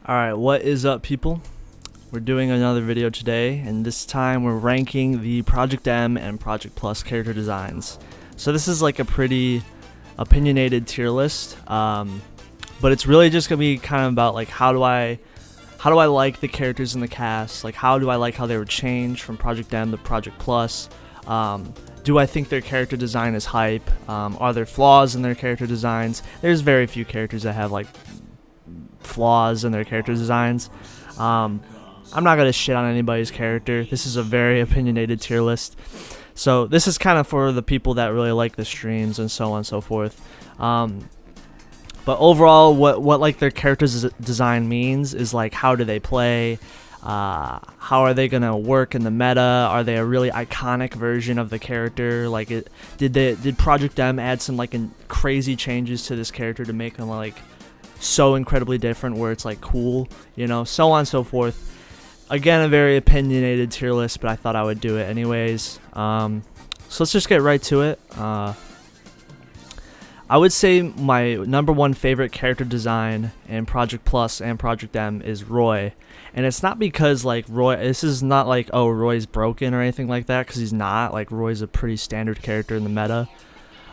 Alright, what is up, people? We're doing another video today, and this time we're ranking the Project M and Project Plus character designs. So this is like a pretty opinionated tier list, but it's really just gonna be kind of about like how do I like the characters in the cast, like how do I like how they were changed from Project M to Project Plus. Do I think their character design is hype? Are there flaws in their character designs? There's very few characters that have like flaws in their character designs. I'm not gonna shit on anybody's character. This is a very opinionated tier list, so this is kind of for the people that really like the streams and so on and so forth. But overall, what like their character's design means is like how do they play, how are they gonna work in the meta, are they a really iconic version of the character, like did Project M add some like crazy changes to this character to make them like so incredibly different where it's like cool, you know, so on and so forth. Again, a very opinionated tier list, but I thought I would do it anyways. So let's just get right to it. I would say my number one favorite character design in Project Plus and Project M is Roy. And it's not because like Roy, this is not like, oh, Roy's broken or anything like that, because he's not. Like, Roy's a pretty standard character in the meta.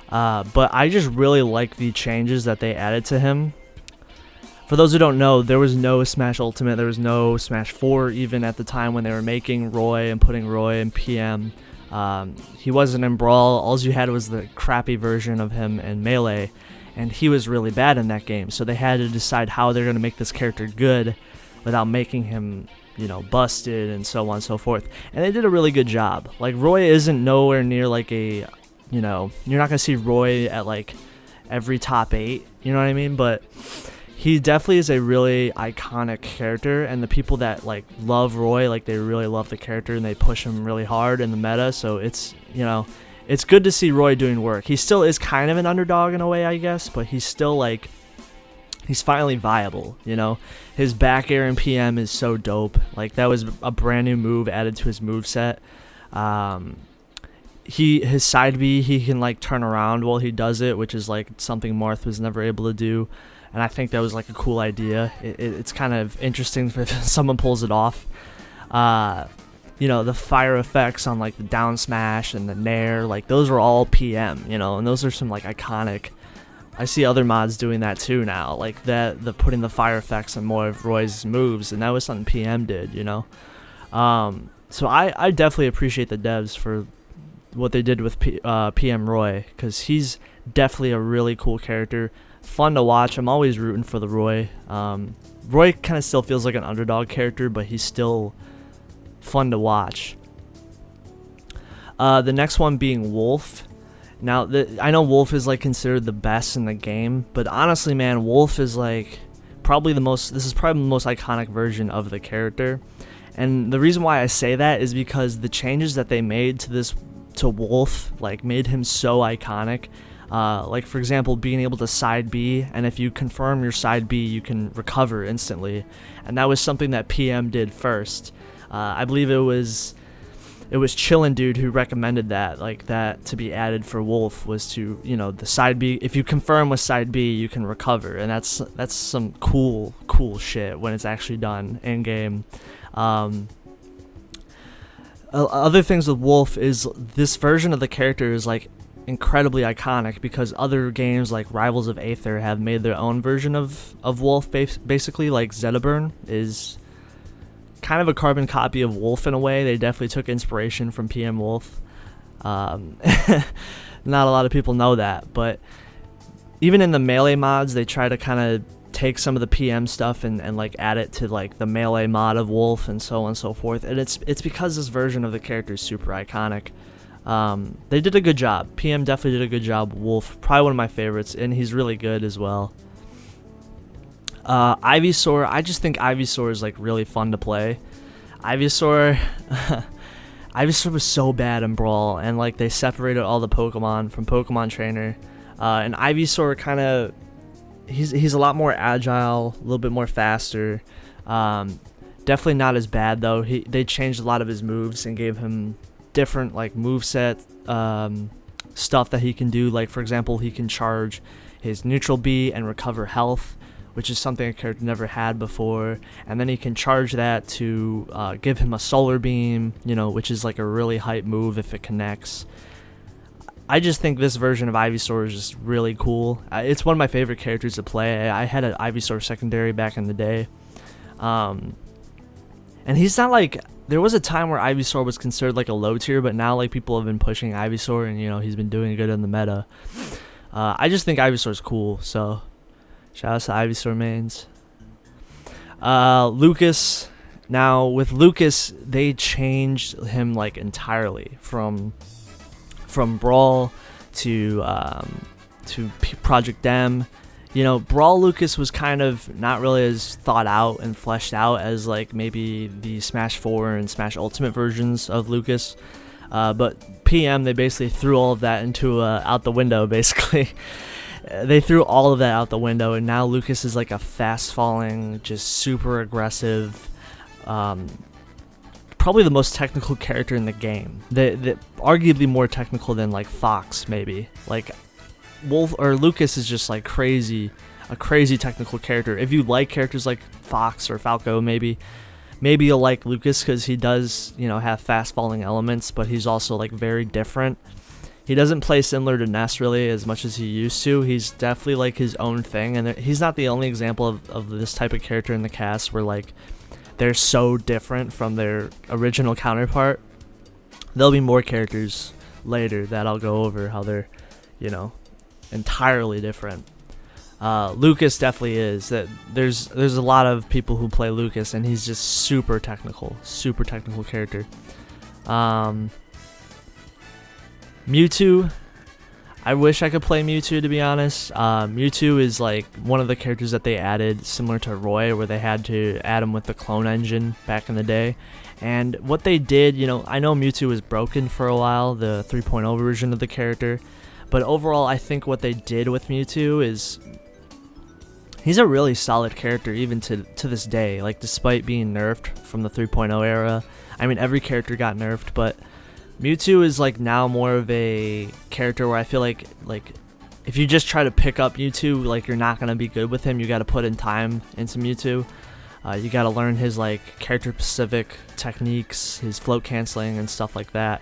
But I just really like the changes that they added to him. For those who don't know, there was no Smash Ultimate, there was no Smash 4 even at the time when they were making Roy and putting Roy in PM. He wasn't in Brawl, all you had was the crappy version of him in Melee, and he was really bad in that game, so they had to decide how they're going to make this character good without making him, you know, busted and so on and so forth. And they did a really good job. Like, Roy isn't nowhere near like a, you know, you're not going to see Roy at like every top 8, you know what I mean? But he definitely is a really iconic character, and the people that like love Roy, like they really love the character and they push him really hard in the meta. So it's, you know, it's good to see Roy doing work. He still is kind of an underdog in a way, I guess, but he's still like, he's finally viable, you know. His back air in PM is so dope. Like, that was a brand new move added to his moveset. His side B, he can like turn around while he does it, which is like something Marth was never able to do. And I think that was like a cool idea. It's kind of interesting if someone pulls it off. You know, the fire effects on like the down smash and the gnar, like those are all PM, you know, and those are some like iconic. I see other mods doing that too now, like the putting the fire effects on more of Roy's moves, and that was something PM did, you know. So I definitely appreciate the devs for what they did with PM Roy, because he's definitely a really cool character. Fun to watch. I'm always rooting for the Roy. Roy kind of still feels like an underdog character, but he's still fun to watch. The next one being Wolf. Now, I know Wolf is like considered the best in the game, but honestly, man, Wolf is like probably the most. This is probably the most iconic version of the character, and the reason why I say that is because the changes that they made to Wolf like made him so iconic. Like, for example, being able to side B, and if you confirm your side B, you can recover instantly, and that was something that PM did first. I believe it was Chillin' Dude who recommended that, like that to be added for Wolf, was to, you know, the side B, if you confirm with side B, you can recover, and that's some cool shit when it's actually done in game. Other things with Wolf is this version of the character is like incredibly iconic because other games like Rivals of Aether have made their own version of Wolf. Basically, like Zetaburn is kind of a carbon copy of Wolf in a way. They definitely took inspiration from PM Wolf. Not a lot of people know that, but even in the Melee mods, they try to kind of take some of the PM stuff and like add it to like the Melee mod of Wolf and so on and so forth. And it's because this version of the character is super iconic. They did a good job. PM definitely did a good job. Wolf, probably one of my favorites, and he's really good as well. Ivysaur, I just think Ivysaur is like really fun to play. Ivysaur was so bad in Brawl, and like they separated all the Pokemon from Pokemon Trainer. And Ivysaur kind of, he's a lot more agile, a little bit more faster. Definitely not as bad though. They changed a lot of his moves and gave him different like moveset stuff that he can do. Like, for example, he can charge his neutral B and recover health, which is something a character never had before, and then he can charge that to give him a solar beam, you know, which is like a really hype move if it connects. I just think this version of Ivysaur is just really cool. It's one of my favorite characters to play. I had an Ivysaur secondary back in the day. And he's not like, there was a time where Ivysaur was considered like a low tier, but now like people have been pushing Ivysaur, and you know, he's been doing good in the meta. I just think Ivysaur's cool, so shout out to Ivysaur mains. Lucas. Now with Lucas, they changed him like entirely from Brawl to Project M. You know, Brawl Lucas was kind of not really as thought out and fleshed out as like maybe the Smash 4 and Smash Ultimate versions of Lucas. But PM, they basically threw all of that into out the window, basically. They threw all of that out the window, and now Lucas is like a fast-falling, just super aggressive, probably the most technical character in the game. Arguably more technical than like Fox, maybe. Like Lucas is just like a crazy technical character. If you like characters like Fox or Falco, maybe you'll like Lucas because he does, you know, have fast-falling elements, but he's also like very different. He doesn't play similar to Ness really as much as he used to. He's definitely like his own thing, and he's not the only example of this type of character in the cast where like they're so different from their original counterpart. There'll be more characters later that I'll go over how they're, you know, entirely different. Lucas definitely is. That there's a lot of people who play Lucas, and he's just super technical character. Mewtwo, I wish I could play Mewtwo, to be honest. Mewtwo is like one of the characters that they added, similar to Roy, where they had to add him with the clone engine back in the day. And what they did, you know, I know Mewtwo was broken for a while, the 3.0 version of the character, but overall I think what they did with Mewtwo is he's a really solid character even to this day, like despite being nerfed from the 3.0 era. I mean, every character got nerfed, but Mewtwo is like now more of a character where I feel like if you just try to pick up Mewtwo, like you're not going to be good with him. You got to put in time into Mewtwo. You got to learn his like character specific techniques, his float canceling and stuff like that.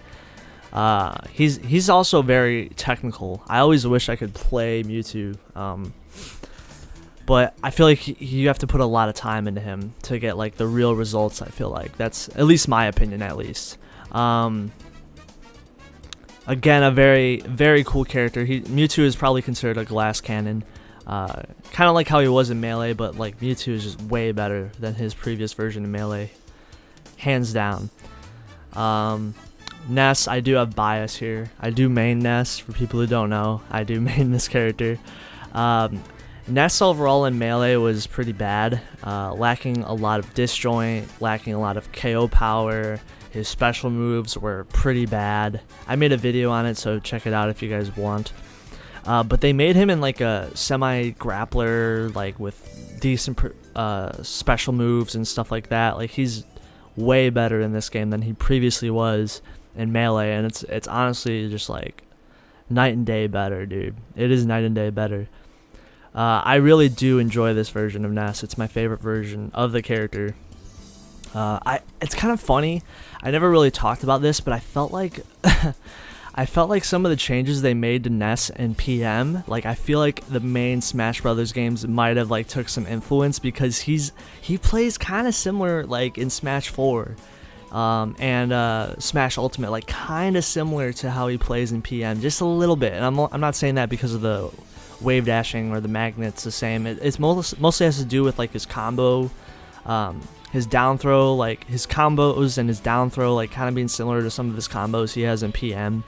He's also very technical. I always wish I could play Mewtwo, but I feel like you have to put a lot of time into him to get like the real results. I feel like that's at least my opinion, at least. Again, a very, very cool character. Mewtwo is probably considered a glass cannon. Kind of like how he was in Melee, but like Mewtwo is just way better than his previous version in Melee. Hands down. Ness, I do have bias here. I do main Ness, for people who don't know. I do main this character. Ness overall in Melee was pretty bad. Lacking a lot of disjoint, lacking a lot of KO power. His special moves were pretty bad. I made a video on it, so check it out if you guys want. But they made him in like a semi-grappler, like with decent special moves and stuff like that. Like he's way better in this game than he previously was in Melee, and it's honestly just like night and day better, dude. It is night and day better. I really do enjoy this version of Ness. It's my favorite version of the character. It's kind of funny. I never really talked about this, but I felt like some of the changes they made to Ness and PM, like I feel like the main Smash Brothers games might have like took some influence, because he plays kind of similar like in Smash 4 and Smash Ultimate, like kind of similar to how he plays in PM, just a little bit. And I'm not saying that because of the wave dashing or the magnets the same. It's mostly has to do with like his combo, his down throw, like his combos and his down throw, like kind of being similar to some of his combos he has in PM.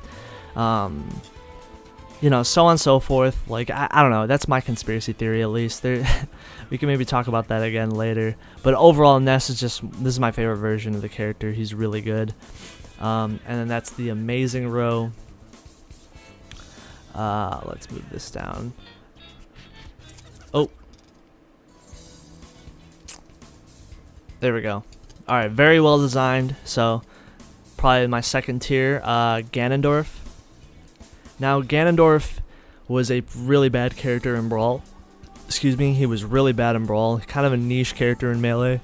You know, so on and so forth. Like I don't know. That's my conspiracy theory, at least. We can maybe talk about that again later. But overall, Ness is this is my favorite version of the character. He's really good. And then that's the amazing row. Let's move this down. Oh. There we go. Alright, very well designed. So, probably my second tier, Ganondorf. Now, Ganondorf was a really bad character in Brawl. excuse me, he was really bad in Brawl, kind of a niche character in Melee.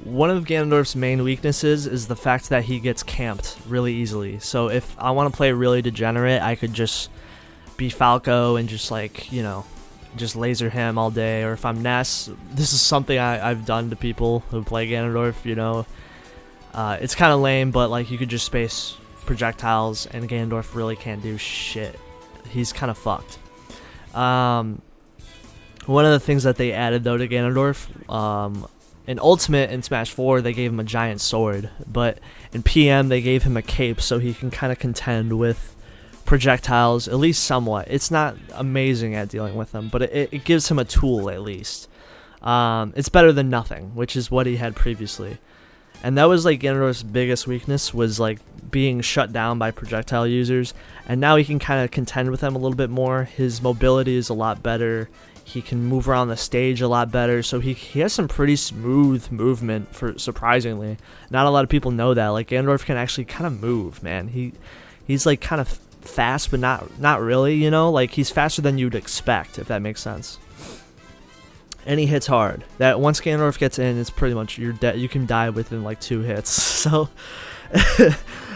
One of Ganondorf's main weaknesses is the fact that he gets camped really easily. So if I want to play really degenerate, I could just be Falco and just like, you know, just laser him all day. Or if I'm Ness, this is something I've done to people who play Ganondorf, you know. It's kind of lame, but like you could just space projectiles and Ganondorf really can't do shit. He's kind of fucked. One of the things that they added though to Ganondorf, in Ultimate in Smash 4 they gave him a giant sword, but in PM they gave him a cape so he can kind of contend with projectiles, at least somewhat. It's not amazing at dealing with them, but it gives him a tool at least. It's better than nothing, which is what he had previously. And that was like Ganondorf's biggest weakness, was like being shut down by projectile users, and now he can kind of contend with them a little bit more. His mobility is a lot better. He can move around the stage a lot better, so he has some pretty smooth movement, for surprisingly. Not a lot of people know that. Like Ganondorf can actually kind of move, man. He's like kind of fast, but not really, you know? Like he's faster than you'd expect, if that makes sense. And he hits hard. That once Ganondorf gets in, it's pretty much you're dead. You can die within like 2 hits. So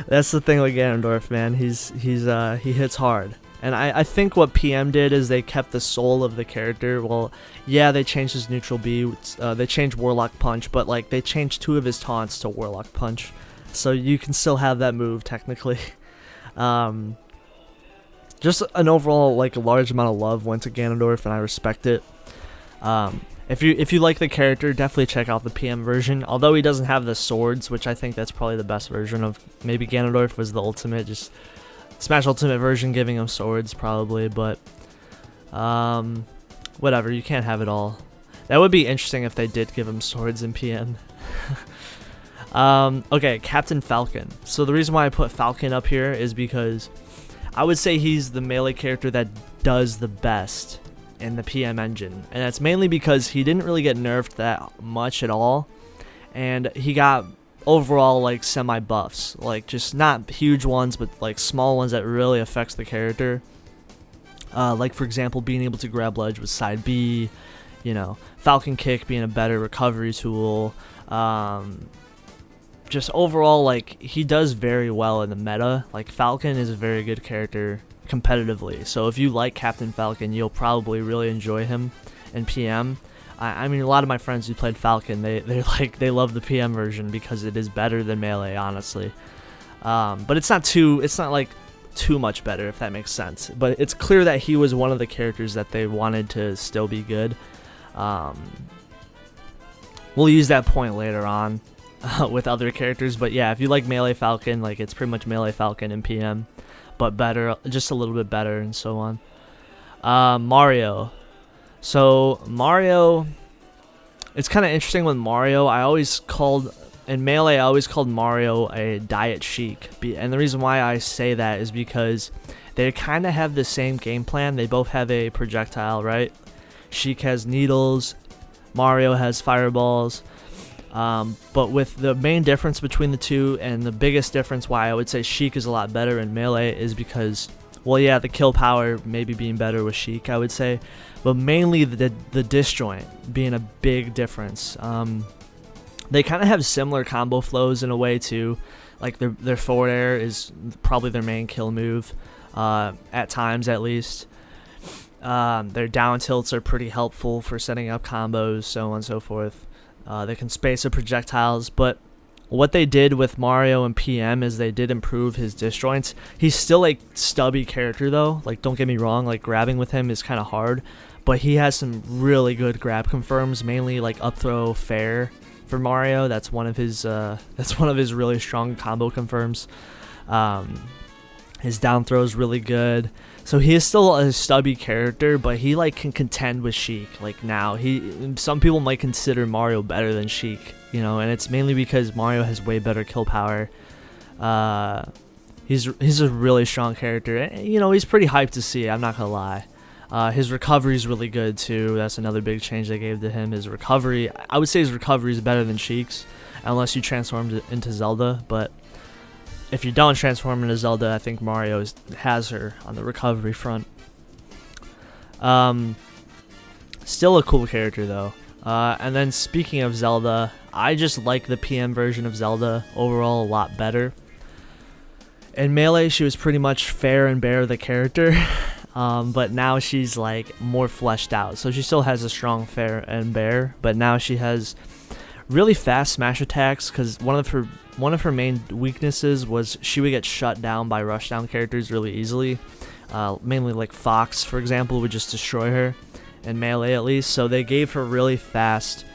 that's the thing with Ganondorf, man. He hits hard. And I think what PM did is they kept the soul of the character. Well, yeah, they changed his neutral B. They changed Warlock Punch, but like they changed 2 of his taunts to Warlock Punch, so you can still have that move technically. Just an overall like a large amount of love went to Ganondorf, and I respect it. If you like the character, definitely check out the PM version. Although he doesn't have the swords, which I think that's probably the best version of. Maybe Ganondorf was the ultimate, just Smash Ultimate version giving him swords probably, but whatever, you can't have it all. That would be interesting if they did give him swords in PM. Okay, Captain Falcon. So the reason why I put Falcon up here is because I would say he's the melee character that does the best in the PM engine, and that's mainly because he didn't really get nerfed that much at all, and he got overall like semi buffs, like just not huge ones, but like small ones that really affects the character. Like for example, being able to grab ledge with side B, you know, Falcon Kick being a better recovery tool. Just overall, like he does very well in the meta. Like Falcon is a very good character competitively, so if you like Captain Falcon, you'll probably really enjoy him in PM. I mean, a lot of my friends who played Falcon, they love the PM version because it is better than Melee, honestly. But it's not like too much better, if that makes sense. But it's clear that he was one of the characters that they wanted to still be good. We'll use that point later on with other characters. But yeah, if you like Melee Falcon, like it's pretty much Melee Falcon in PM, but better, just a little bit better, and so on. Mario. So Mario, it's kind of interesting with Mario. In Melee, I always called Mario a Diet Sheik. And the reason why I say that is because they kind of have the same game plan. They both have a projectile, right? Sheik has needles, Mario has fireballs. But with the main difference between the two, and the biggest difference why I would say Sheik is a lot better in Melee, is because, well, yeah, the kill power maybe being better with Sheik, I would say, but mainly the disjoint being a big difference. They kind of have similar combo flows in a way too. Like their forward air is probably their main kill move, at times at least. Their down tilts are pretty helpful for setting up combos, so on and so forth. They can space the projectiles, but what they did with Mario and PM is they did improve his disjoints. He's still a stubby character though, like don't get me wrong, like grabbing with him is kind of hard, but he has some really good grab confirms, mainly like up throw fair for Mario. That's one of his really strong combo confirms. His down throw is really good. So he is still a stubby character, but he like can contend with Sheik. Like now, some people might consider Mario better than Sheik, you know, and it's mainly because Mario has way better kill power. He's a really strong character, and you know, he's pretty hyped to see. I'm not gonna lie. His recovery is really good too. That's another big change they gave to him. His recovery, I would say his recovery is better than Sheik's, unless you transformed into Zelda. But if you don't transform into Zelda, I think Mario has her on the recovery front. Still a cool character though. And then speaking of Zelda, I just like the PM version of Zelda overall a lot better. In Melee, she was pretty much fair and bare the character, but now she's like more fleshed out. So she still has a strong fair and bare, but now she has really fast smash attacks because one of her main weaknesses was she would get shut down by rushdown characters really easily. Mainly like Fox, for example, would just destroy her in Melee at least. So they gave her really fast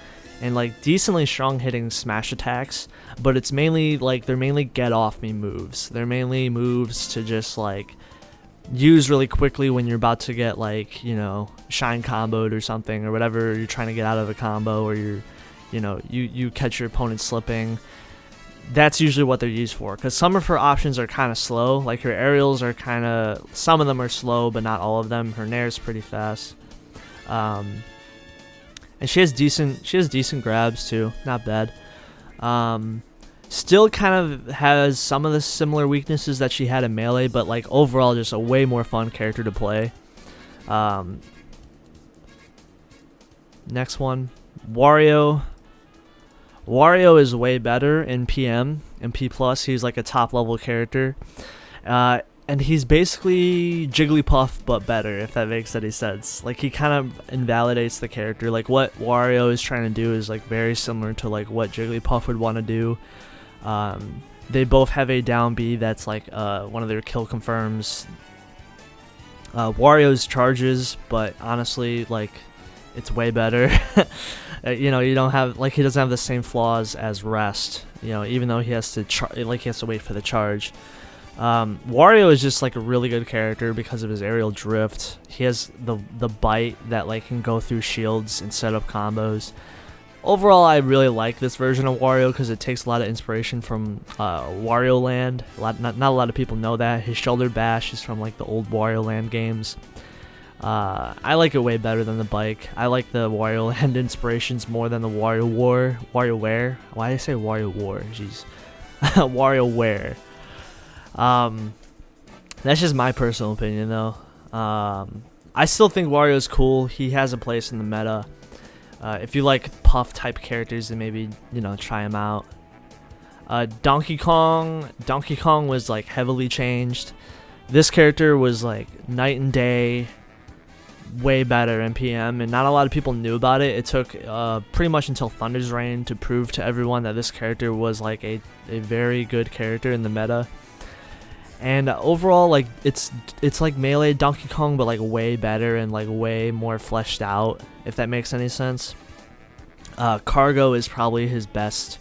and like decently strong hitting smash attacks, but it's mainly like they're mainly get off me moves. They're mainly moves to just like use really quickly when you're about to get like, you know, shine comboed or something or whatever you're trying to get out of a combo, or you catch your opponent slipping. That's usually what they're used for, because some of her options are kind of slow. Like her aerials are kind of, some of them are slow but not all of them. Her nair is pretty fast. And she has decent grabs too, not bad. Still kind of has some of the similar weaknesses that she had in Melee, but like overall just a way more fun character to play. Next one, Wario. Wario is way better in PM and P+. He's like a top level character. And he's basically Jigglypuff but better, if that makes any sense. Like he kind of invalidates the character. Like what Wario is trying to do is like very similar to like what Jigglypuff would want to do. They both have a down B that's like one of their kill confirms. Wario's charges, but honestly like it's way better. You know, you don't have like, he doesn't have the same flaws as Rest. You know, even though he has to he has to wait for the charge. Wario is just like a really good character because of his aerial drift. He has the bite that like can go through shields and set up combos. Overall, I really like this version of Wario because it takes a lot of inspiration from Wario Land. Not a lot of people know that. His shoulder bash is from like the old Wario Land games. I like it way better than the bike. I like the Wario Land inspirations more than the WarioWare. Why did I say Wario War? Jeez. WarioWare. That's just my personal opinion though. I still think Wario's cool. He has a place in the meta. If you like puff type characters, then maybe, you know, try him out. Donkey Kong was like heavily changed. This character was like night and day, way better in PM, and not a lot of people knew about it. It took pretty much until Thunder's Reign to prove to everyone that this character was like a very good character in the meta. And overall, like it's like Melee Donkey Kong, but like way better and like way more fleshed out, if that makes any sense. Cargo is probably his best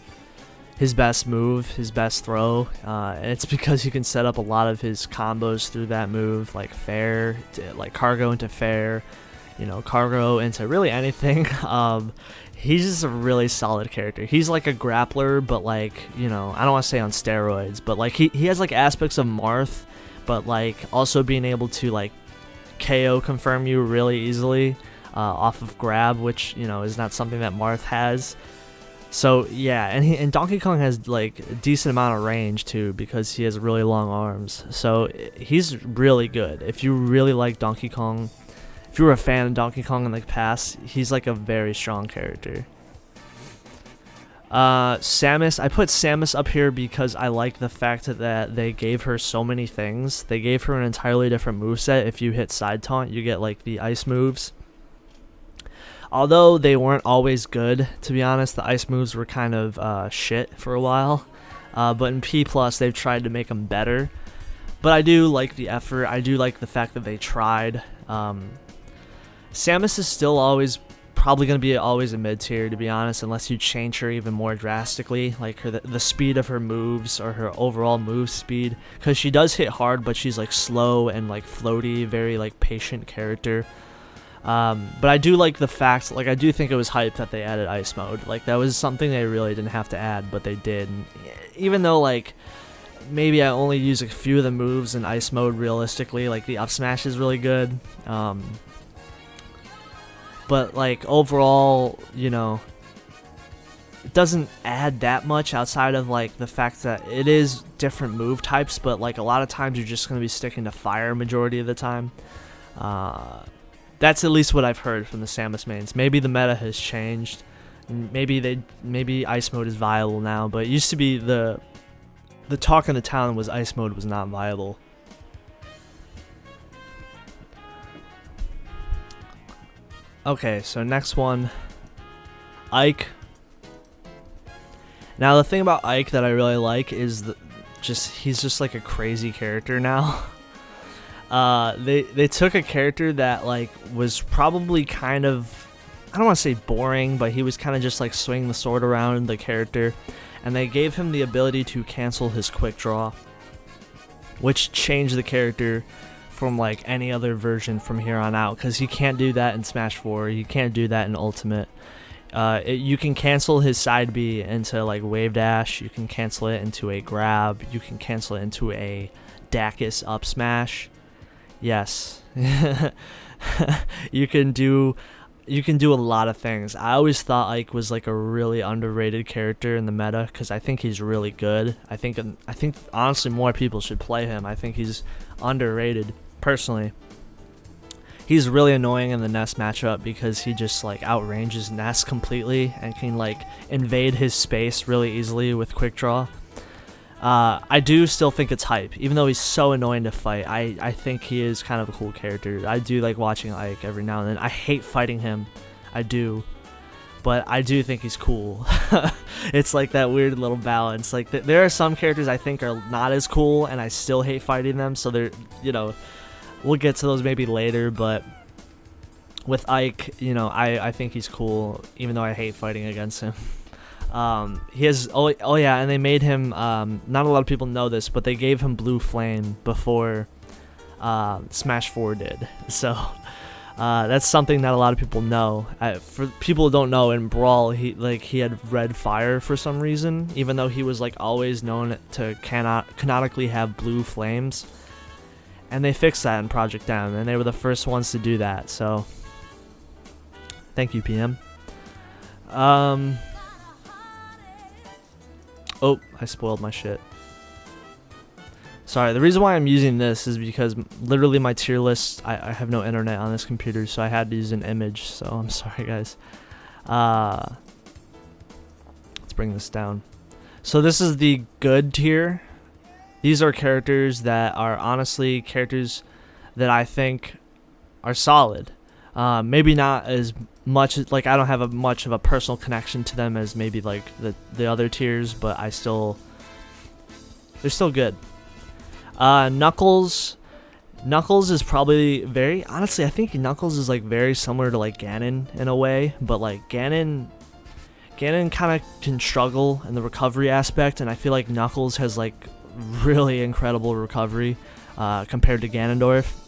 move, his best throw, and it's because you can set up a lot of his combos through that move, like fair, like cargo into fair, you know, cargo into really anything. He's just a really solid character. He's like a grappler, but like, you know, I don't want to say on steroids, but like he has like aspects of Marth, but like also being able to like KO confirm you really easily off of grab, which, you know, is not something that Marth has. So yeah, and Donkey Kong has like a decent amount of range too, because he has really long arms. So he's really good. If you really like Donkey Kong, if you were a fan of Donkey Kong in the past, he's like a very strong character. Samus, I put Samus up here because I like the fact that they gave her so many things. They gave her an entirely different moveset. If you hit side taunt, you get like the ice moves. Although they weren't always good, to be honest, the ice moves were kind of shit for a while. But in P+, they've tried to make them better. But I do like the effort. I do like the fact that they tried. Samus is still probably going to be always a mid-tier, to be honest, unless you change her even more drastically, like the speed of her moves or her overall move speed, because she does hit hard, but she's like slow and like floaty, very like patient character. But I do like the fact, like I do think it was hype that they added ice mode. Like that was something they really didn't have to add, but they did. And even though like maybe I only use a few of the moves in ice mode realistically, like the up smash is really good. But like overall, you know, it doesn't add that much outside of like the fact that it is different move types, but like a lot of times you're just going to be sticking to fire majority of the time. That's at least what I've heard from the Samus mains. Maybe the meta has changed. Maybe ice mode is viable now, but it used to be the talk in the town was ice mode was not viable. Okay, so next one, Ike. Now the thing about Ike that I really like is he's just like a crazy character now. They took a character that like was probably kind of, I don't want to say boring, but he was kind of just like swinging the sword around the character, and they gave him the ability to cancel his quick draw, which changed the character from like any other version from here on out, because you can't do that in Smash 4, you can't do that in Ultimate. You can cancel his side B into like wave dash, you can cancel it into a grab, you can cancel it into a Dacus up smash. Yes. you can do a lot of things. I always thought Ike was like a really underrated character in the meta, because I think he's really good. I think honestly more people should play him. I think he's underrated personally. He's really annoying in the Ness matchup because he just like outranges Ness completely and can like invade his space really easily with quick draw. I do still think it's hype, even though he's so annoying to fight. I think he is kind of a cool character. I do like watching Ike every now and then. I hate fighting him, I do, but I do think he's cool. It's like that weird little balance. Like there are some characters I think are not as cool, and I still hate fighting them. So they're, we'll get to those maybe later. But with Ike, I think he's cool, even though I hate fighting against him. He has, oh yeah, and they made him, not a lot of people know this, but they gave him Blue Flame before Smash 4 did. So that's something that a lot of people know. For people who don't know, in Brawl, he had Red Fire for some reason, even though he was like always known to canonically have Blue Flames. And they fixed that in Project M, and they were the first ones to do that. So thank you, PM. Oh, I spoiled my shit. Sorry, the reason why I'm using this is because literally my tier list, I have no internet on this computer, so I had to use an image, so I'm sorry guys. Let's bring this down. So this is the good tier. These are characters that are honestly characters that I think are solid. Maybe not as much, like I don't have much of a personal connection to them as maybe like the other tiers, but they're still good. Knuckles is probably honestly I think Knuckles is like very similar to like Ganon in a way, but like Ganon kind of can struggle in the recovery aspect, and I feel like Knuckles has like really incredible recovery compared to Ganondorf.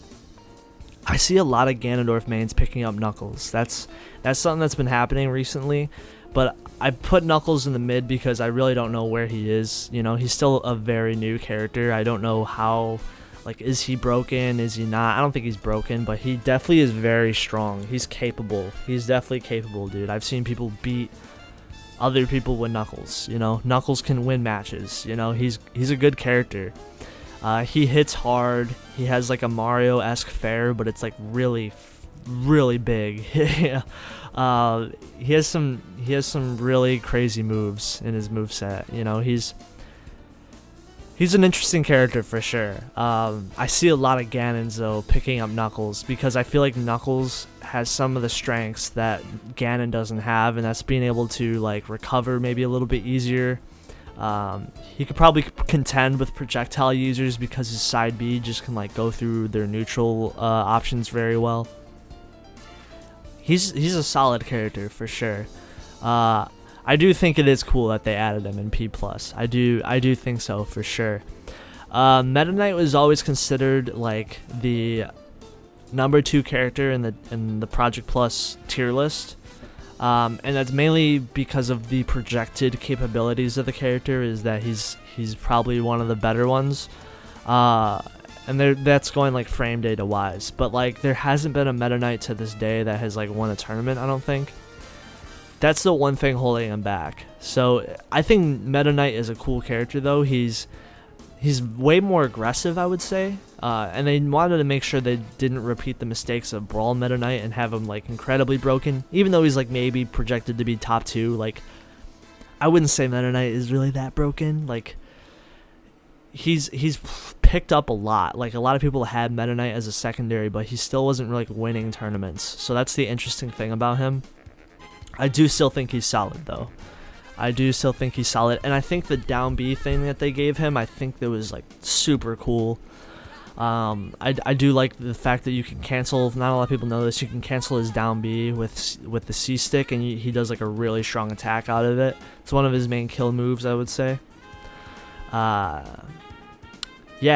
I see a lot of Ganondorf mains picking up Knuckles. That's something that's been happening recently, but I put Knuckles in the mid because I really don't know where he is. He's still a very new character. I don't know how, like, is he broken? Is he not? I don't think he's broken, but he definitely is very strong. He's capable. He's definitely capable, dude. I've seen people beat other people with Knuckles. Knuckles can win matches. He's a good character. He hits hard. He has like a Mario-esque fair, but it's like really, really big. He has some really crazy moves in his moveset. He's an interesting character for sure. I see a lot of Ganons though picking up Knuckles because I feel like Knuckles has some of the strengths that Ganon doesn't have, and that's being able to like recover maybe a little bit easier. He could probably contend with projectile users because his side B just can like go through their neutral options very well. He's a solid character for sure. I do think it is cool that they added him in P+. I do think so for sure. Meta Knight was always considered like the number 2 character in the Project Plus tier list. And that's mainly because of the projected capabilities of the character, is that he's probably one of the better ones. And that's going like frame data wise, but like there hasn't been a Meta Knight to this day that has like won a tournament, I don't think. That's the one thing holding him back. So I think Meta Knight is a cool character though. He's he's way more aggressive, I would say. And they wanted to make sure they didn't repeat the mistakes of Brawl Meta Knight and have him like incredibly broken. Even though he's like maybe projected to be top 2, like I wouldn't say Meta Knight is really that broken. Like he's picked up a lot. Like a lot of people had Meta Knight as a secondary, but he still wasn't really like winning tournaments. So that's the interesting thing about him. I do still think he's solid though. I do still think he's solid, and I think the down B thing that they gave him, I think that was like super cool. I do like the fact that you can cancel. Not a lot of people know this. You can cancel his down B with the C stick, and he does like a really strong attack out of it. It's one of his main kill moves, I would say. Yeah,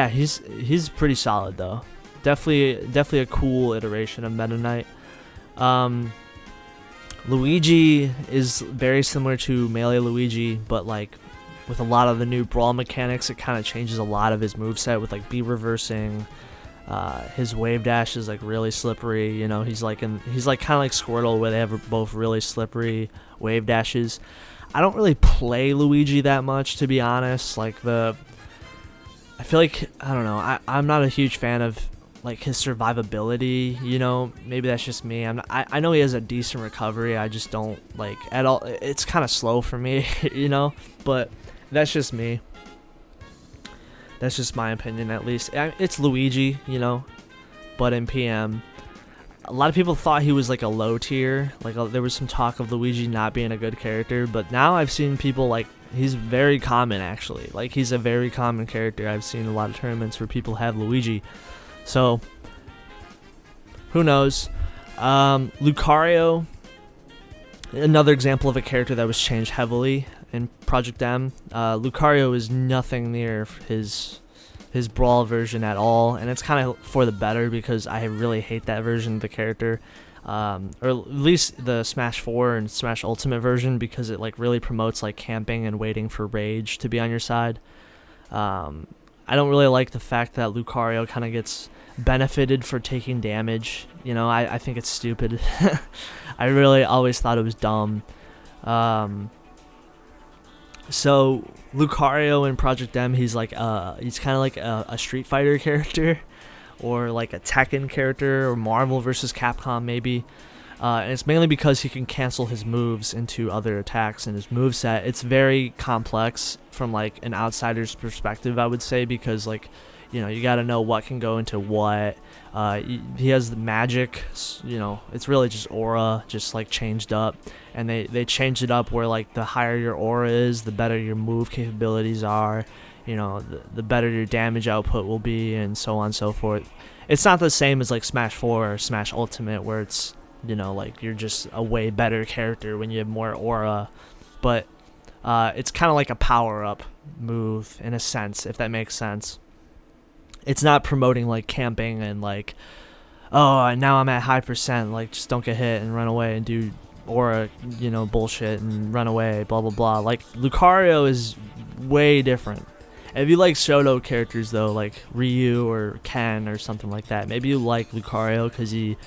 he's pretty solid though. Definitely a cool iteration of Meta Knight. Luigi is very similar to Melee Luigi, but like with a lot of the new brawl mechanics, it kind of changes a lot of his moveset with like B reversing. His wave dash is like really slippery. You know, he's like kind of like Squirtle, where they have both really slippery wave dashes. I don't really play Luigi that much, to be honest. Like I feel like, I don't know, I'm not a huge fan of like his survivability, you know. Maybe that's just me. I know he has a decent recovery. I just don't like at all. It's kind of slow for me, you know. But that's just me. That's just my opinion, at least. It's Luigi, you know. But in PM, a lot of people thought he was like a low tier. Like there was some talk of Luigi not being a good character, but now I've seen people like he's very common actually. Like he's a very common character. I've seen a lot of tournaments where people have Luigi. So, who knows? Lucario, another example of a character that was changed heavily in Project M. Lucario is nothing near his Brawl version at all, and it's kind of for the better because I really hate that version of the character. Or at least the Smash 4 and Smash Ultimate version, because it like really promotes like camping and waiting for Rage to be on your side. I don't really like the fact that Lucario kind of gets benefited for taking damage. You know, I think it's stupid. I really always thought it was dumb. So Lucario in Project M, he's kind of like a Street Fighter character, or like a Tekken character, or Marvel vs. Capcom maybe. And it's mainly because he can cancel his moves into other attacks in his moveset. It's very complex from like an outsider's perspective, I would say, because like, you know, you got to know what can go into what. He has the magic, you know, it's really just aura, just like changed up. And they changed it up where like the higher your aura is, the better your move capabilities are. You know, the better your damage output will be, and so on and so forth. It's not the same as like Smash 4 or Smash Ultimate, where it's, you know, like you're just a way better character when you have more aura. But it's kind of like a power-up move in a sense, if that makes sense. It's not promoting like camping and like, oh, now I'm at high percent, like just don't get hit and run away and do aura, you know, bullshit and run away, blah blah blah. Like Lucario is way different. If you like Shoto characters though, like Ryu or Ken or something like that, maybe you like Lucario because he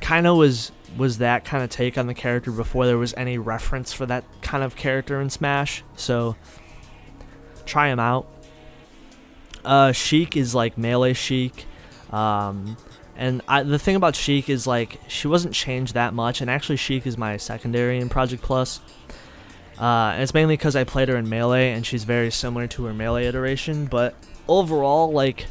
kind of was that kind of take on the character before there was any reference for that kind of character in Smash. So try him out. Sheik is like Melee Sheik. And the thing about Sheik is like she wasn't changed that much, and actually Sheik is my secondary in Project Plus. And it's mainly because I played her in Melee, and she's very similar to her Melee iteration. But overall, like,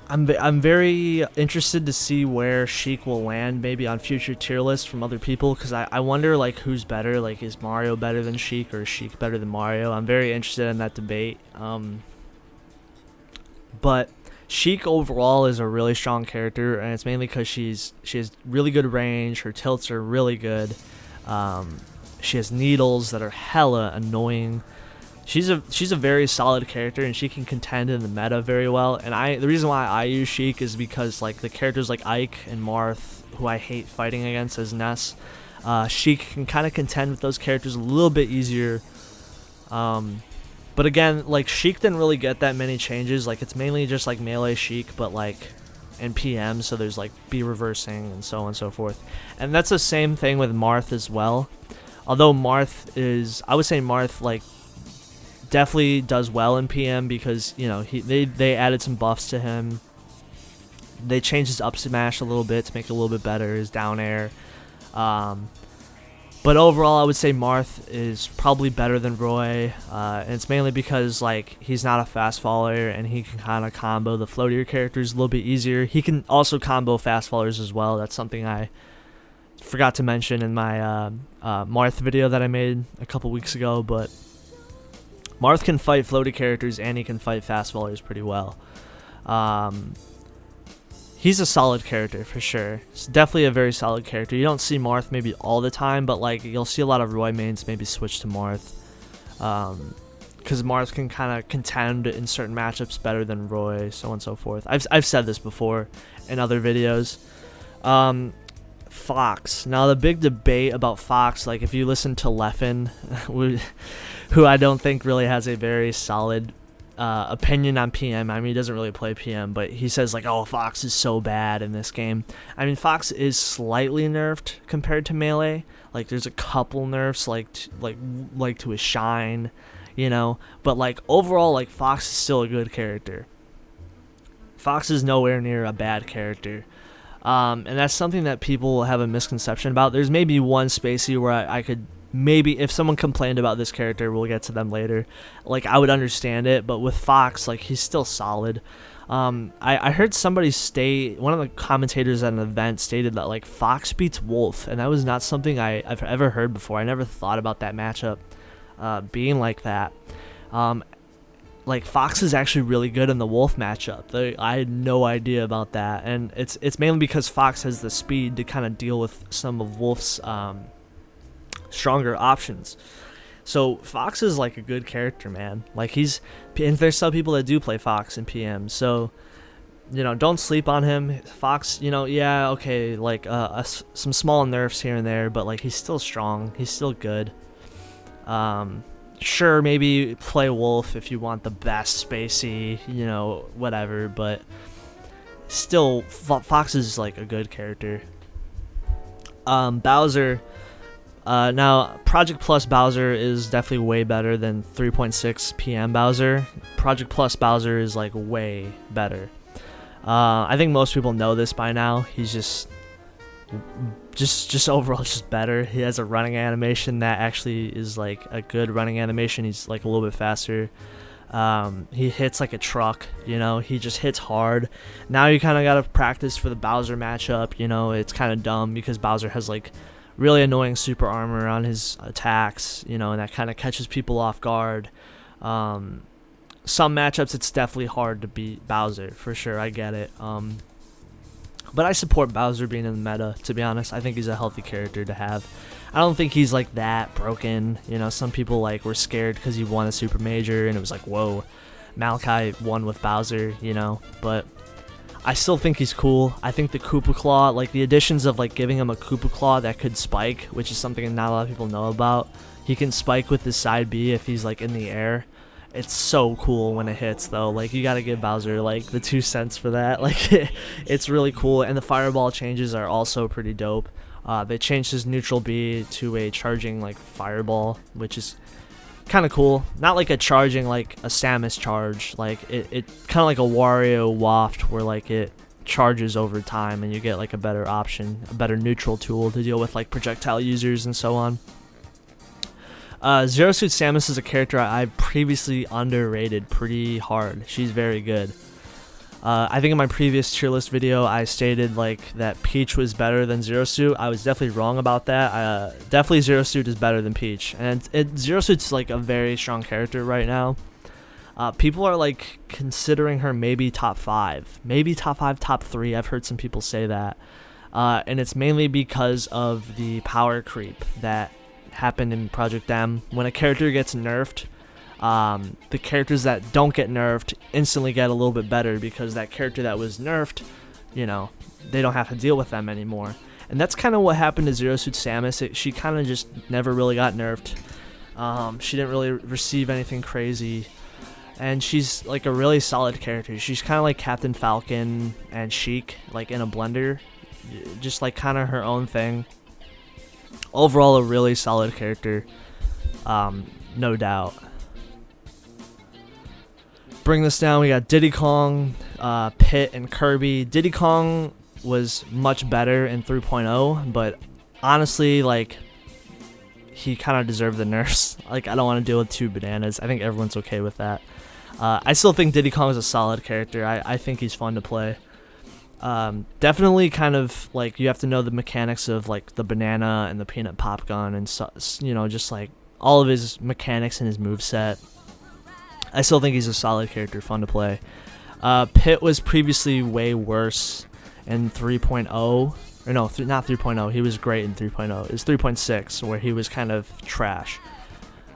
I'm very interested to see where Sheik will land, maybe on future tier lists from other people, because I wonder like who's better. Like, is Mario better than Sheik, or is Sheik better than Mario? I'm very interested in that debate. But Sheik overall is a really strong character, and it's mainly because she has really good range. Her tilts are really good. She has needles that are hella annoying. She's a very solid character, and she can contend in the meta very well. And the reason why I use Sheik is because like the characters like Ike and Marth, who I hate fighting against as Ness, Sheik can kind of contend with those characters a little bit easier. But again, like Sheik didn't really get that many changes. Like it's mainly just like Melee Sheik, but like in PM, so there's like B reversing and so on and so forth. And that's the same thing with Marth as well. Although Marth is, I would say Marth like definitely does well in PM because, you know, they added some buffs to him. They changed his up smash a little bit to make it a little bit better, his down air. But overall, I would say Marth is probably better than Roy, and it's mainly because like he's not a fast faller and he can kind of combo the floatier characters a little bit easier. He can also combo fast fallers as well. That's something I forgot to mention in my Marth video that I made a couple weeks ago. But Marth can fight floaty characters and he can fight fast fallers pretty well. He's a solid character for sure. It's definitely a very solid character. You don't see Marth maybe all the time, but like you'll see a lot of Roy mains maybe switch to Marth, because Marth can kind of contend in certain matchups better than Roy, so on and so forth. I've said this before in other videos. Fox. Now the big debate about Fox, like if you listen to Leffen, who I don't think really has a very solid opinion on PM. I mean, he doesn't really play PM, but he says like, oh, Fox is so bad in this game. I mean, Fox is slightly nerfed compared to Melee. Like there's a couple nerfs like to his shine, you know, but like overall, like Fox is still a good character. Fox is nowhere near a bad character. And that's something that people have a misconception about. There's maybe one Spacey where I could maybe, if someone complained about this character, we'll get to them later, like I would understand it, but with Fox, like he's still solid. I heard somebody one of the commentators at an event stated that like Fox beats Wolf, and that was not something I've ever heard before. I never thought about that matchup being like that. Like Fox is actually really good in the Wolf matchup. I had no idea about that, and it's mainly because Fox has the speed to kind of deal with some of Wolf's stronger options. So Fox is like a good character, man. Like and there's some people that do play Fox in PM, so you know, don't sleep on him. Fox, you know, yeah, okay, like some small nerfs here and there, but like he's still strong, he's still good. Sure, maybe play Wolf if you want the best Spacey, you know, whatever, but still Fox is like a good character. Bowser, now Project Plus Bowser is definitely way better than 3.6 PM Bowser. Project Plus Bowser is like way better. I think most people know this by now. He's just overall just better. He has a running animation that actually is like a good running animation. He's like a little bit faster. He hits like a truck, you know, he just hits hard. Now you kind of got to practice for the Bowser matchup, you know. It's kind of dumb because Bowser has like really annoying super armor on his attacks, you know, and that kind of catches people off guard. Some matchups it's definitely hard to beat Bowser, for sure, I get it. But I support Bowser being in the meta, to be honest. I think he's a healthy character to have. I don't think he's like that broken. You know, some people like were scared because he won a super major and it was like, whoa, Malachi won with Bowser, you know. But I still think he's cool. I think the Koopa Claw, like the additions of like giving him a Koopa Claw that could spike, which is something not a lot of people know about. He can spike with his side B if he's like in the air. It's so cool when it hits, though. Like, you gotta give Bowser like the 2 cents for that. Like, it's really cool. And the fireball changes are also pretty dope. They changed his neutral B to a charging like fireball, which is kind of cool. Not like a charging like a Samus charge. Like it kind of like a Wario waft where like it charges over time and you get like a better option, a better neutral tool to deal with like projectile users and so on. Zero Suit Samus is a character I previously underrated pretty hard. She's very good. I think in my previous tier list video I stated like that Peach was better than Zero Suit. I was definitely wrong about that. Definitely Zero Suit is better than Peach, and Zero Suit's like a very strong character right now. People are like considering her maybe top 5, top 3. I've heard some people say that, and it's mainly because of the power creep that happened in Project M. When a character gets nerfed, the characters that don't get nerfed instantly get a little bit better because that character that was nerfed, you know, they don't have to deal with them anymore. And that's kind of what happened to Zero Suit Samus. She kind of just never really got nerfed. She didn't really receive anything crazy, and she's like a really solid character. She's kind of like Captain Falcon and Sheik, like in a blender, just like kind of her own thing. Overall, a really solid character, no doubt. bring this down, we got Diddy Kong, Pit, and Kirby. Diddy Kong was much better in 3.0, but honestly, like, he kind of deserved the nerfs. Like, I don't want to deal with 2 bananas. I think everyone's okay with that. I still think Diddy Kong is a solid character. I think he's fun to play. Definitely kind of, like, you have to know the mechanics of, like, the banana and the peanut pop gun and, you know, just, like, all of his mechanics and his moveset. I still think he's a solid character, fun to play. Pit was previously way worse in 3.0. Or no, not 3.0. He was great in 3.0. It was 3.6 where he was kind of trash.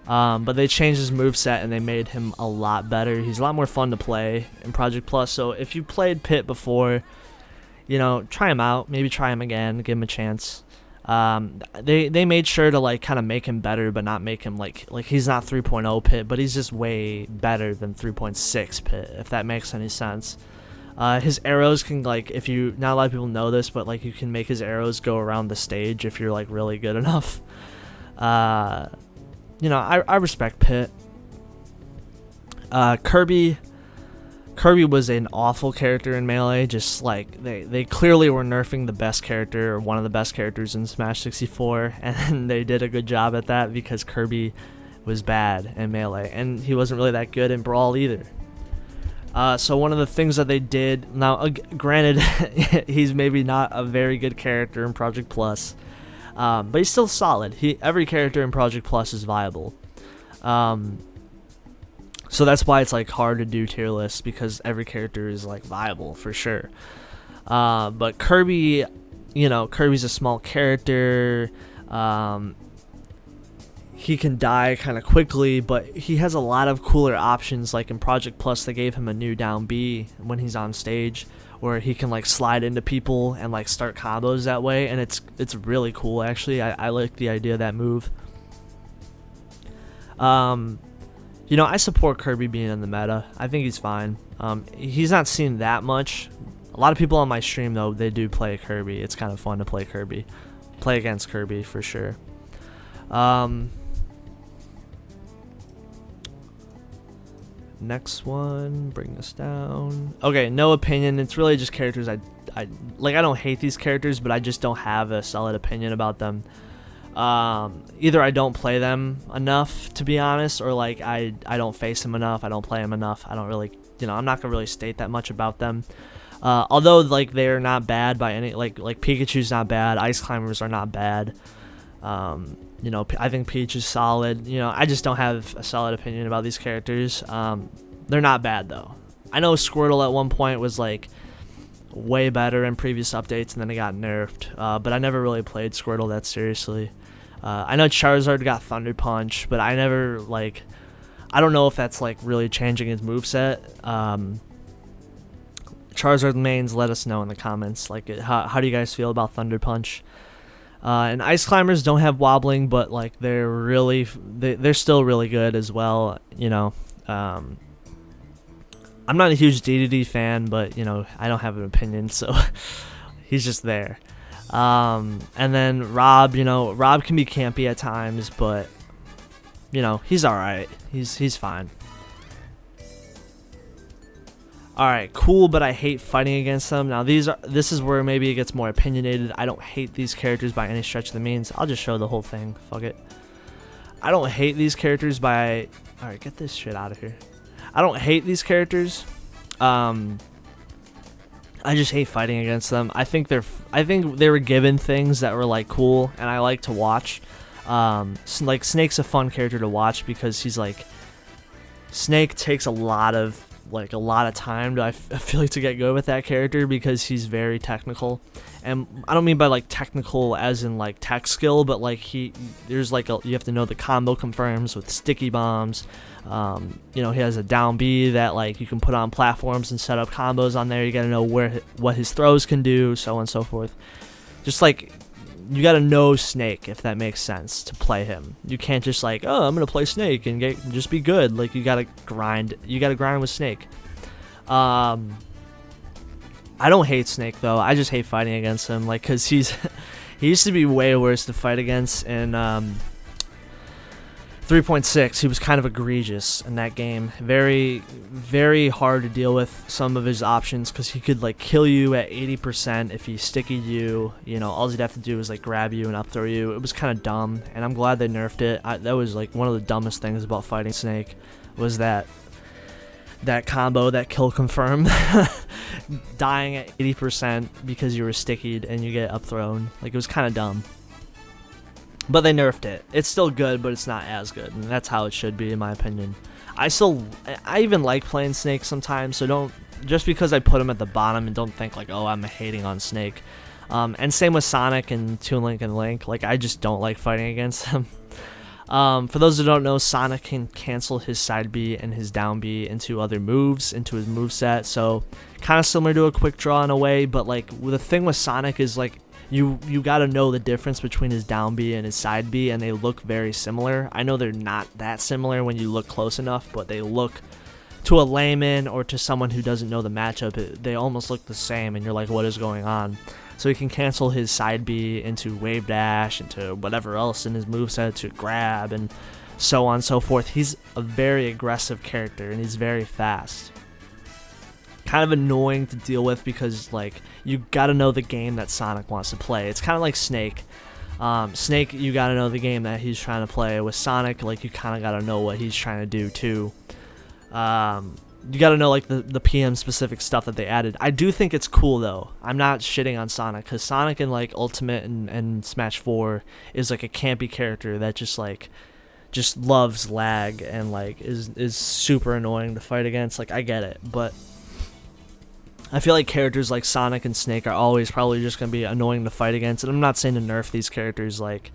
But they changed his moveset and they made him a lot better. He's a lot more fun to play in Project Plus. So if you played Pit before, you know, try him out. Maybe try him again. Give him a chance. They made sure to, like, kind of make him better, but not make him like he's not 3.0 Pit, but he's just way better than 3.6 Pit, if that makes any sense. His arrows can, like, if you, not a lot of people know this, but, like, you can make his arrows go around the stage if you're, like, really good enough. You know, I respect Pit. Kirby was an awful character in Melee. Just, like, they clearly were nerfing the best character, or one of the best characters in Smash 64, and they did a good job at that because Kirby was bad in Melee, and he wasn't really that good in Brawl either. So one of the things that they did, now granted, he's maybe not a very good character in Project Plus, but he's still solid. Every character in Project Plus is viable. So that's why it's, like, hard to do tier lists, because every character is, like, viable for sure. But Kirby, you know, Kirby's a small character. He can die kind of quickly, but he has a lot of cooler options. Like in Project Plus, they gave him a new down B when he's on stage, where he can, like, slide into people and, like, start combos that way, and it's really cool actually. I like the idea of that move. You know, I support Kirby being in the meta. I think he's fine. He's not seen that much. A lot of people on my stream, though, they do play Kirby. It's kind of fun to play Kirby. Play against Kirby for sure. Next one, bring this down. Okay, no opinion. It's really just characters I don't hate these characters, but I just don't have a solid opinion about them. Either I don't play them enough, to be honest, or, like, I don't face them enough, I don't play them enough. I don't really, you know, I'm not gonna really state that much about them. Although, like, they're not bad by any, like Pikachu's not bad, Ice Climbers are not bad. You know, I think Peach is solid. You know, I just don't have a solid opinion about these characters. They're not bad, though. I know Squirtle at one point was, like, way better in previous updates, and then it got nerfed. But I never really played Squirtle that seriously. I know Charizard got Thunder Punch, but I never, like, I don't know if that's, like, really changing his moveset. Charizard mains, let us know in the comments. Like, how do you guys feel about Thunder Punch? And Ice Climbers don't have wobbling, but, like, they're still really good as well. You know, I'm not a huge DDD fan, but, you know, I don't have an opinion, so he's just there. And then Rob, you know, Rob can be campy at times, but, you know, he's alright. He's fine. Alright, cool, but I hate fighting against them. Now, this is where maybe it gets more opinionated. I don't hate these characters by any stretch of the means. I'll just show the whole thing. Fuck it. I don't hate these characters by... Alright, get this shit out of here. I don't hate these characters. I just hate fighting against them. I think they were given things that were, like, cool, and I like to watch. Like, Snake's a fun character to watch because he's, like... Snake takes a lot of time to, I feel like, to get good with that character because he's very technical. And I don't mean by, like, technical as in, like, tech skill, but, like, there's, like, you have to know the combo confirms with sticky bombs. You know, he has a down B that, like, you can put on platforms and set up combos on there. You gotta know what his throws can do, so on and so forth. Just, like, you gotta know Snake, if that makes sense, to play him. You can't just, like, oh, I'm gonna play Snake and just be good. Like, you gotta grind. You gotta grind with Snake. I don't hate Snake, though. I just hate fighting against him, like, cause he used to be way worse to fight against in 3.6, he was kind of egregious in that game. Very, very hard to deal with some of his options because he could like kill you at 80% if he stickied you. You know, all he'd have to do is like grab you and up throw you. It was kind of dumb, and I'm glad they nerfed it. That was like one of the dumbest things about fighting Snake, was that combo, that kill confirm, dying at 80% because you were stickied and you get up thrown. Like, it was kind of dumb. But they nerfed it. It's still good, but it's not as good, and that's how it should be, in my opinion. I even like playing Snake sometimes, so don't, just because I put him at the bottom, and don't think like, oh, I'm hating on Snake. And same with Sonic and Toon Link and Link. Like, I just don't like fighting against him. For those who don't know, Sonic can cancel his side B and his down B into other moves, into his moveset, so kind of similar to a quick draw in a way, but like, the thing with Sonic is like, you gotta know the difference between his down B and his side B, and they look very similar. I know they're not that similar when you look close enough, but they look, to a layman or to someone who doesn't know the matchup, they almost look the same, and you're like, what is going on? So he can cancel his side B into wave dash, into whatever else in his moveset, to grab, and so on and so forth. He's a very aggressive character, and he's very fast. Kind of annoying to deal with because like, you gotta know the game that Sonic wants to play. It's kind of like Snake. Snake, you gotta know the game that he's trying to play. With Sonic, like, you kind of gotta know what he's trying to do too. You gotta know like the PM specific stuff that they added. I do think it's cool though. I'm not shitting on Sonic, because Sonic in like Ultimate and Smash 4 is like a campy character that just loves lag and like is super annoying to fight against. Like, I get it, but I feel like characters like Sonic and Snake are always probably just going to be annoying to fight against. And I'm not saying to nerf these characters, like,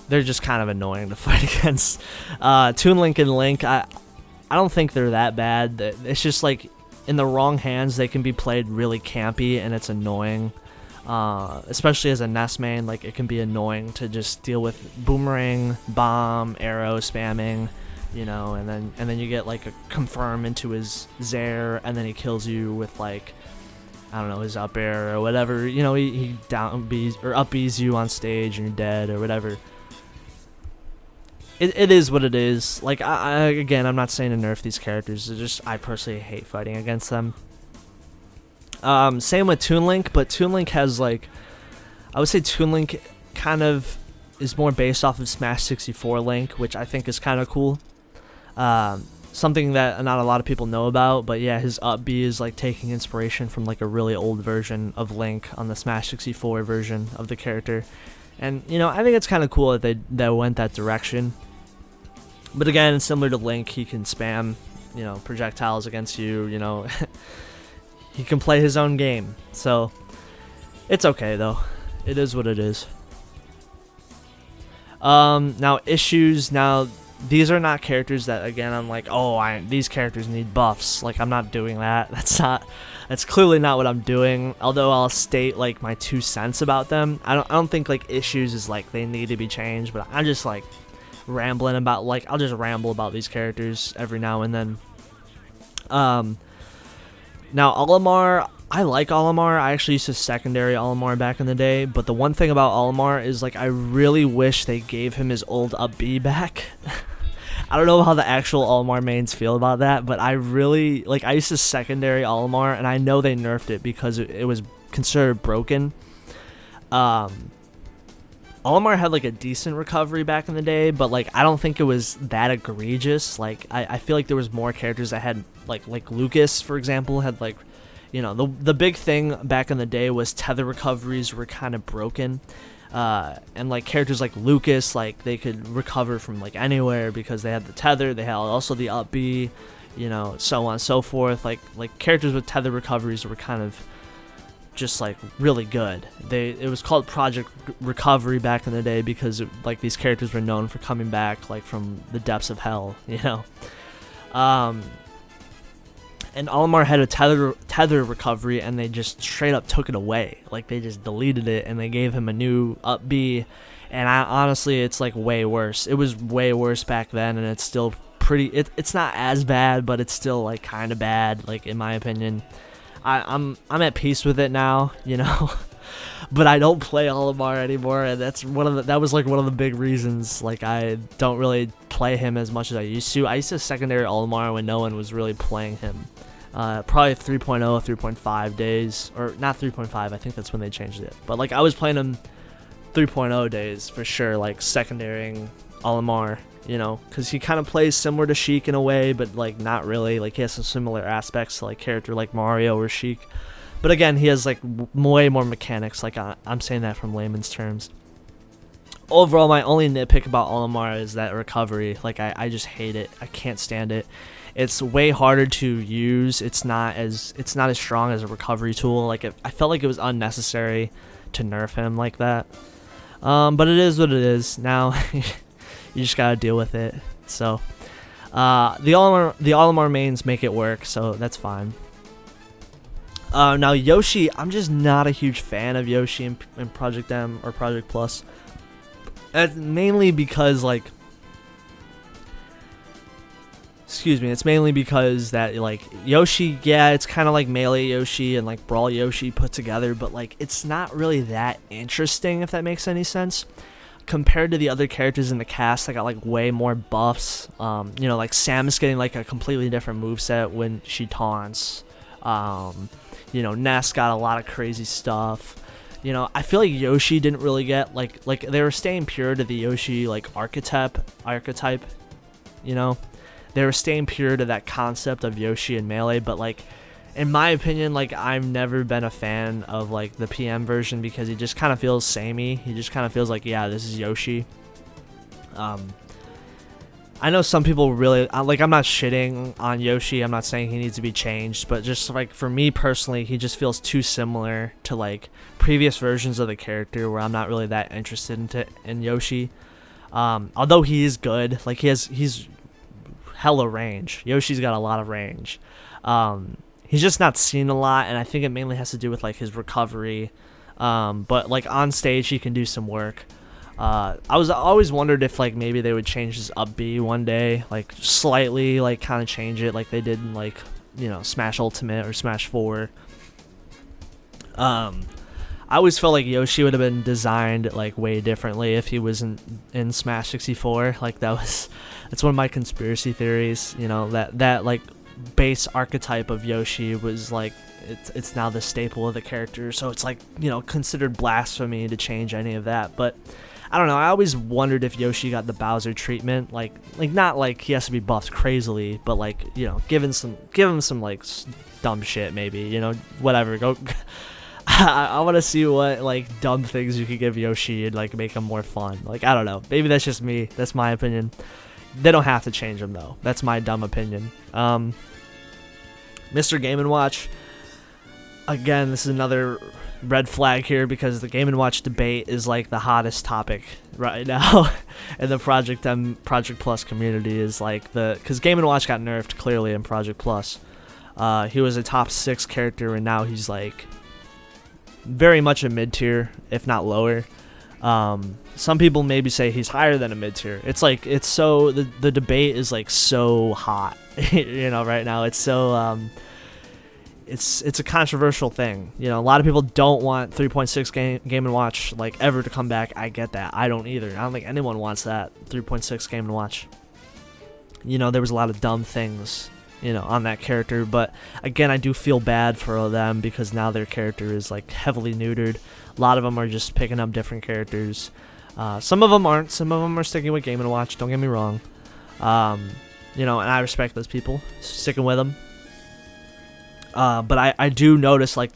they're just kind of annoying to fight against. Toon Link and Link, I don't think they're that bad. It's just like, in the wrong hands, they can be played really campy, and it's annoying. Especially as a Ness main, like, it can be annoying to just deal with boomerang, bomb, arrow spamming. You know, and then you get like a confirm into his Zair, and then he kills you with like, I don't know, his up air or whatever. You know, he down B's or up B's you on stage and you're dead or whatever. It is what it is. Like, again, I'm not saying to nerf these characters. It's just, I personally hate fighting against them. Same with Toon Link, but Toon Link has like, I would say Toon Link kind of is more based off of Smash 64 Link, which I think is kind of cool. Something that not a lot of people know about, but yeah, his up B is like taking inspiration from like a really old version of Link on the Smash 64 version of the character, and you know, I think it's kind of cool that they went that direction. But again, similar to Link, he can spam, you know, projectiles against you. You know, he can play his own game, so it's okay though. It is what it is. Now issues. Now, these are not characters that, again, I'm like, oh, these characters need buffs. Like, I'm not doing that. That's clearly not what I'm doing. Although I'll state like my 2 cents about them. I don't think like issues is like they need to be changed, but I'm just like rambling about, like, I'll just ramble about these characters every now and then. Now Olimar, I like Olimar. I actually used to secondary Olimar back in the day, but the one thing about Olimar is like, I really wish they gave him his old up B back. I don't know how the actual Olimar mains feel about that, but I really, like, I used to secondary Olimar, and I know they nerfed it because it was considered broken. Olimar had like a decent recovery back in the day, but like, I don't think it was that egregious. Like, I feel like there was more characters that had like Lucas, for example, had like, you know, the big thing back in the day was tether recoveries were kind of broken. And like characters like Lucas, like, they could recover from like anywhere because they had the tether, they had also the up B, you know, so on and so forth. Like characters with tether recoveries were kind of just like really good. It was called Project Recovery back in the day because like these characters were known for coming back like from the depths of hell, you know. And Olimar had a tether recovery, and they just straight up took it away. Like, they just deleted it, and they gave him a new up B. And honestly, it's like way worse. It was way worse back then, and it's still pretty. It's not as bad, but it's still like kind of bad. Like, in my opinion, I'm at peace with it now. You know, but I don't play Olimar anymore, and that was like one of the big reasons like I don't really play him as much as I used to. I used to secondary Olimar when no one was really playing him. Probably 3.0, 3.5 days, or not 3.5, I think that's when they changed it. But like I was playing him 3.0 days for sure, like secondarying Olimar, you know, because he kind of plays similar to Sheik in a way, but like not really. Like he has some similar aspects to like character like Mario or Sheik, but again he has like way more mechanics. Like I'm saying that from layman's terms. Overall, my only nitpick about Olimar is that recovery. Like I just hate it. I can't stand it. It's way harder to use. It's not as strong as a recovery tool. Like I felt like it was unnecessary to nerf him like that. But it is what it is. Now you just gotta deal with it. So the Olimar mains make it work, so that's fine. Now Yoshi, I'm just not a huge fan of Yoshi in Project M or Project Plus. Mainly because like, excuse me, it's mainly because that like Yoshi, yeah, it's kind of like Melee Yoshi and like Brawl Yoshi put together, but like it's not really that interesting, if that makes any sense. Compared to the other characters in the cast, I got like way more buffs. You know, like Samus getting like a completely different moveset when she taunts. You know, Ness got a lot of crazy stuff. You know, I feel like Yoshi didn't really get like they were staying pure to the Yoshi like archetype. You know, they were staying pure to that concept of Yoshi and Melee, but like in my opinion, like I've never been a fan of like the PM version because he just kind of feels samey. He just kind of feels like, yeah, this is Yoshi. I know some people really like, I'm not shitting on Yoshi. I'm not saying he needs to be changed, but just like for me personally, he just feels too similar to like previous versions of the character where I'm not really that interested in Yoshi. Although he is good, like he's hella range. Yoshi's got a lot of range. He's just not seen a lot, and I think it mainly has to do with like his recovery. But like on stage, he can do some work. I always wondered if like maybe they would change his up B one day, like slightly, like kind of change it like they did in like, you know, Smash Ultimate or Smash 4. I always felt like Yoshi would have been designed like way differently if he wasn't in Smash 64. Like that's one of my conspiracy theories. You know, that like base archetype of Yoshi was like it's now the staple of the character, so it's like, you know, considered blasphemy to change any of that. But I don't know, I always wondered if Yoshi got the Bowser treatment, like not like he has to be buffed crazily, but like, you know, give him some like dumb shit maybe, you know, whatever. Go I want to see what like dumb things you could give Yoshi and like make him more fun. Like I don't know, maybe that's just me, that's my opinion. They don't have to change him though. That's my dumb opinion. Mr. Game & Watch, again, this is another red flag here because the Game & Watch debate is like the hottest topic right now in the Project M, Project Plus community. Is like because Game & Watch got nerfed clearly in Project Plus. He was a top 6 character and now he's like very much a mid tier, if not lower. Some people maybe say he's higher than a mid tier. It's like it's so the debate is like so hot, you know, right now. It's so it's a controversial thing. You know, a lot of people don't want 3.6 Game & Watch like ever to come back. I get that. I don't either. I don't think anyone wants that 3.6 Game & Watch. You know, there was a lot of dumb things, you know, on that character, but again, I do feel bad for them because now their character is like heavily neutered. A lot of them are just picking up different characters. Some of them aren't. Some of them are sticking with Game & Watch. Don't get me wrong. You know, and I respect those people sticking with them. But I do notice like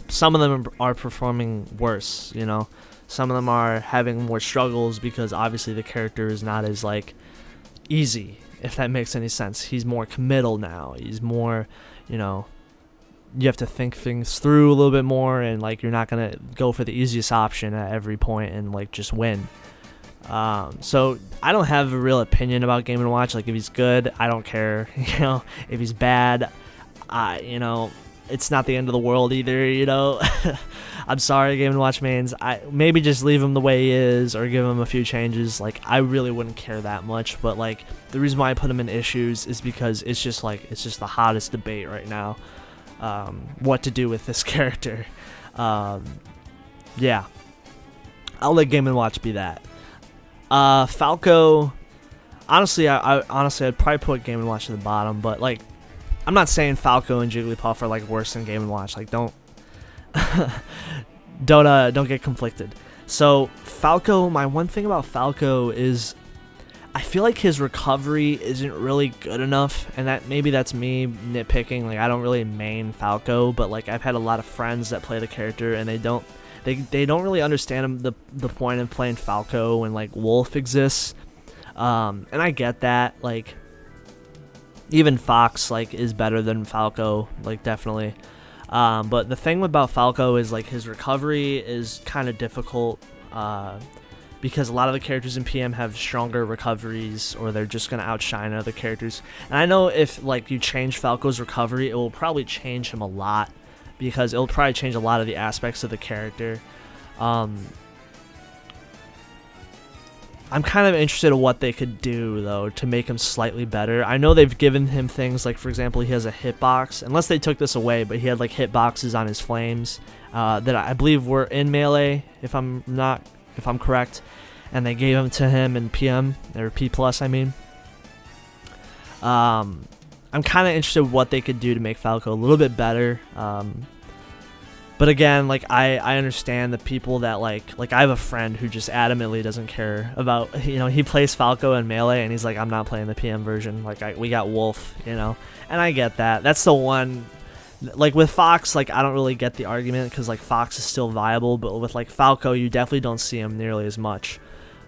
some of them are performing worse. You know, some of them are having more struggles because obviously the character is not as like easy, if that makes any sense. He's more committal now. He's more, you know, you have to think things through a little bit more, and like you're not gonna go for the easiest option at every point and like just win. So I don't have a real opinion about Game & Watch. Like if he's good, I don't care. You know, if he's bad, you know, it's not the end of the world either. You know, I'm sorry, Game & Watch mains. I maybe just leave him the way he is or give him a few changes. Like I really wouldn't care that much. But like the reason why I put him in issues is because it's just the hottest debate right now. What to do with this character. yeah, I'll let Game & Watch be that. Falco, honestly, I'd probably put Game & Watch at the bottom, but like, I'm not saying Falco and Jigglypuff are like worse than Game & Watch. Like, don't don't get conflicted. So Falco, my one thing about Falco is I feel like his recovery isn't really good enough, and that maybe that's me nitpicking. Like, I don't really main Falco, but like I've had a lot of friends that play the character, and they don't really understand the point of playing Falco when like Wolf exists. And I get that. Like, even Fox like is better than Falco, like definitely. But the thing about Falco is like his recovery is kind of difficult. Because a lot of the characters in PM have stronger recoveries, or they're just going to outshine other characters. And I know if like you change Falco's recovery, it will probably change him a lot, because it'll probably change a lot of the aspects of the character. I'm kind of interested in what they could do, though, to make him slightly better. I know they've given him things like, for example, he has a hitbox, unless they took this away, but he had like hitboxes on his flames that I believe were in Melee, if I'm correct, and they gave them to him in PM, or P+, I mean. I'm kind of interested in what they could do to make Falco a little bit better. But again, like I understand the people that like I have a friend who just adamantly doesn't care about, you know, he plays Falco in Melee and he's like, I'm not playing the PM version. Like we got Wolf, you know, and I get that. That's the one. Like with Fox, like I don't really get the argument, because like Fox is still viable, but with like Falco, you definitely don't see him nearly as much.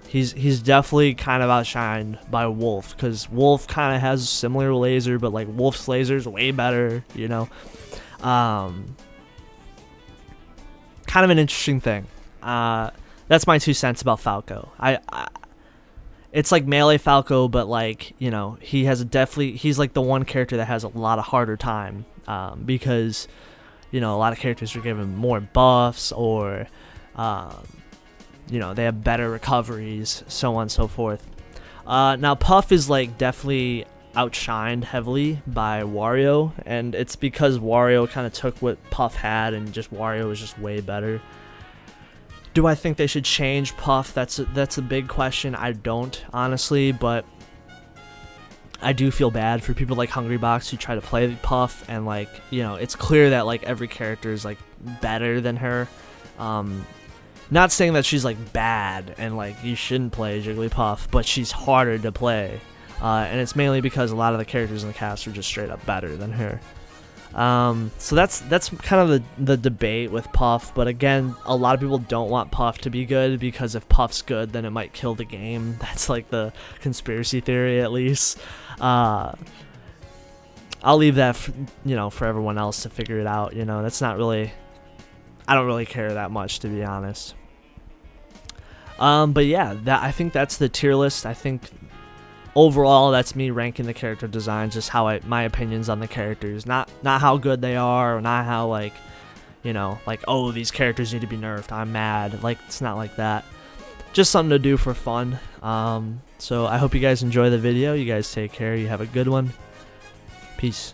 He's definitely kind of outshined by Wolf, because Wolf kind of has a similar laser, but like Wolf's laser is way better, you know. Kind of an interesting thing. That's my 2 cents about Falco. It's like Melee Falco, but like, you know, he's like the one character that has a lot of harder time, because, you know, a lot of characters are given more buffs, or you know, they have better recoveries, so on and so forth. Now Puff is like definitely outshined heavily by Wario, and it's because Wario kind of took what Puff had, and just Wario was just way better. Do I think they should change Puff? That's a big question. I don't, honestly, but I do feel bad for people like Hungrybox who try to play Puff, and like, you know, it's clear that like every character is like better than her. Not saying that she's like bad and like you shouldn't play Jigglypuff, but she's harder to play. And it's mainly because a lot of the characters in the cast are just straight up better than her. So that's kind of the debate with Puff, but again, a lot of people don't want Puff to be good, because if Puff's good, then it might kill the game. That's like the conspiracy theory, at least. I'll leave that for everyone else to figure it out. You know, that's not really, I don't really care that much, to be honest. But yeah, I think that's the tier list. I think overall, that's me ranking the character designs, just how my opinions on the characters, not how good they are, or not how like, you know, like, oh, these characters need to be nerfed, I'm mad. Like, it's not like that. Just something to do for fun. So I hope you guys enjoy the video. You guys take care. You have a good one. Peace.